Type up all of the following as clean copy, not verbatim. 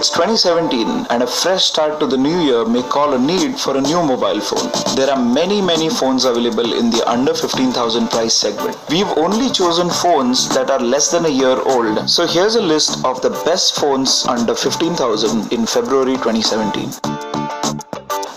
It's 2017 and a fresh start to the new year may call a need for a new mobile phone. There are many phones available in the under 15,000 price segment. We've only chosen phones that are less than a year old. So here's a list of the best phones under 15,000 in February 2017.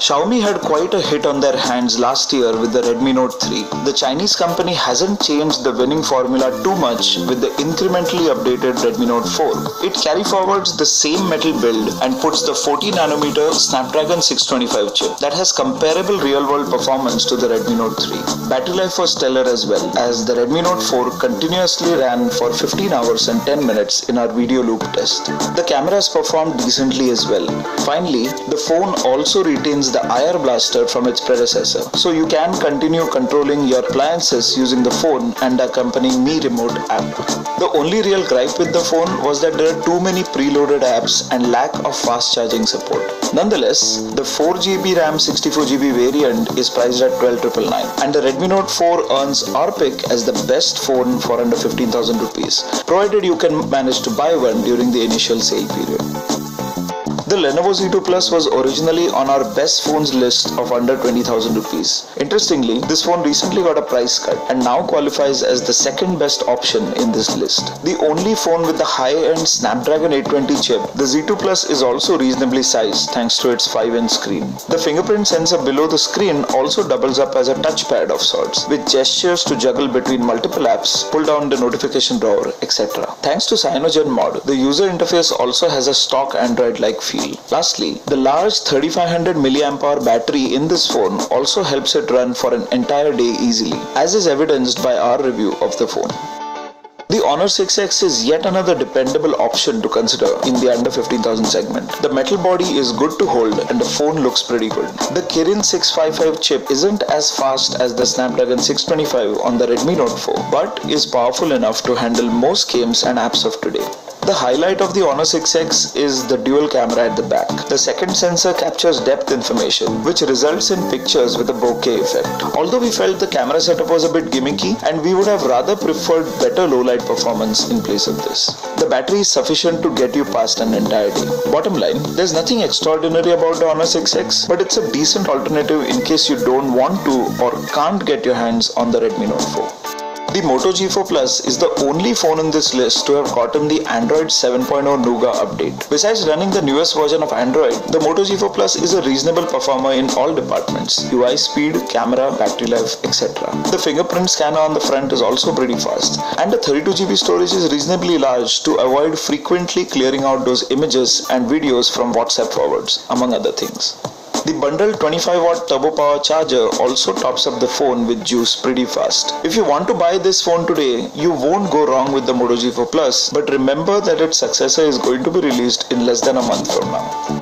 Xiaomi had quite a hit on their hands last year with the Redmi Note 3. The Chinese company hasn't changed the winning formula too much with the incrementally updated Redmi Note 4. It carry forwards the same metal build and puts the 40nm Snapdragon 625 chip that has comparable real-world performance to the Redmi Note 3. Battery life was stellar as well, as the Redmi Note 4 continuously ran for 15 hours and 10 minutes in our video loop test. The cameras performed decently as well. Finally, the phone also retains the IR blaster from its predecessor, so you can continue controlling your appliances using the phone and accompanying Mi Remote app. The only real gripe with the phone was that there are too many preloaded apps and lack of fast charging support. Nonetheless, the 4GB RAM 64GB variant is priced at 12,999 and the Redmi Note 4 earns our pick as the best phone for under 15,000 rupees, provided you can manage to buy one during the initial sale period. The Lenovo Z2 Plus was originally on our best phones list of under 20,000 rupees. Interestingly, this phone recently got a price cut and now qualifies as the second best option in this list. The only phone with the high-end Snapdragon 820 chip, the Z2 Plus is also reasonably sized thanks to its 5-inch screen. The fingerprint sensor below the screen also doubles up as a touchpad of sorts, with gestures to juggle between multiple apps, pull down the notification drawer, etc. Thanks to CyanogenMod, the user interface also has a stock Android-like feel. Lastly, the large 3500 mAh battery in this phone also helps it run for an entire day easily, as is evidenced by our review of the phone. The Honor 6X is yet another dependable option to consider in the under 15,000 segment. The metal body is good to hold and the phone looks pretty good. The Kirin 655 chip isn't as fast as the Snapdragon 625 on the Redmi Note 4, but is powerful enough to handle most games and apps of today. The highlight of the Honor 6X is the dual camera at the back. The second sensor captures depth information, which results in pictures with a bokeh effect. Although we felt the camera setup was a bit gimmicky and we would have rather preferred better low-light performance in place of this. The battery is sufficient to get you past an entire day. Bottom line, there's nothing extraordinary about the Honor 6X, but it's a decent alternative in case you don't want to or can't get your hands on the Redmi Note 4. The Moto G4 Plus is the only phone in this list to have gotten the Android 7.0 Nougat update. Besides running the newest version of Android, the Moto G4 Plus is a reasonable performer in all departments: UI speed, camera, battery life, etc. The fingerprint scanner on the front is also pretty fast, and the 32GB storage is reasonably large to avoid frequently clearing out those images and videos from WhatsApp forwards, among other things. The bundled 25-watt turbo power charger also tops up the phone with juice pretty fast. If you want to buy this phone today, you won't go wrong with the Moto G4 Plus, but remember that its successor is going to be released in less than a month from now.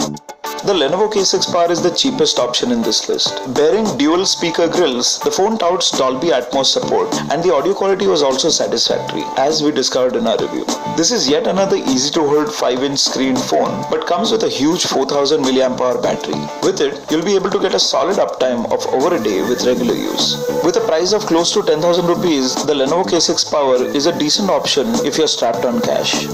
The Lenovo K6 Power is the cheapest option in this list. Bearing dual speaker grills, the phone touts Dolby Atmos support and the audio quality was also satisfactory, as we discovered in our review. This is yet another easy to hold 5-inch screen phone, but comes with a huge 4000 mAh battery. With it, you'll be able to get a solid uptime of over a day with regular use. With a price of close to 10,000 rupees, the Lenovo K6 Power is a decent option if you're strapped on cash.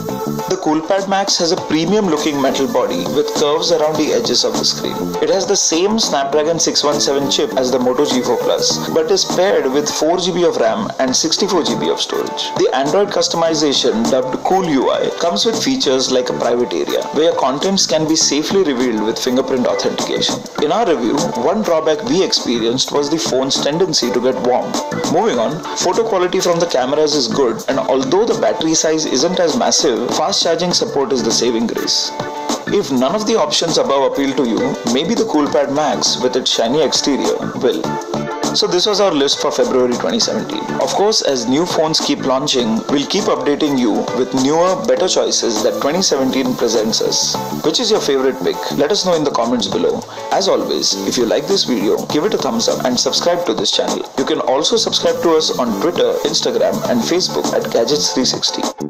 The CoolPad Max has a premium looking metal body with curves around the edges of the screen. It has the same Snapdragon 617 chip as the Moto G4 Plus, but is paired with 4GB of RAM and 64GB of storage. The Android customization, dubbed Cool UI, comes with features like a private area, where your contents can be safely revealed with fingerprint authentication. In our review, one drawback we experienced was the phone's tendency to get warm. Moving on, photo quality from the cameras is good, and although the battery size isn't as massive, fast charging support is the saving grace. If none of the options above appeal to you, maybe the CoolPad Max with its shiny exterior will. So this was our list for February 2017. Of course, as new phones keep launching, we'll keep updating you with newer, better choices that 2017 presents us. Which is your favorite pick? Let us know in the comments below. As always, if you like this video, give it a thumbs up and subscribe to this channel. You can also subscribe to us on Twitter, Instagram and Facebook at Gadgets360.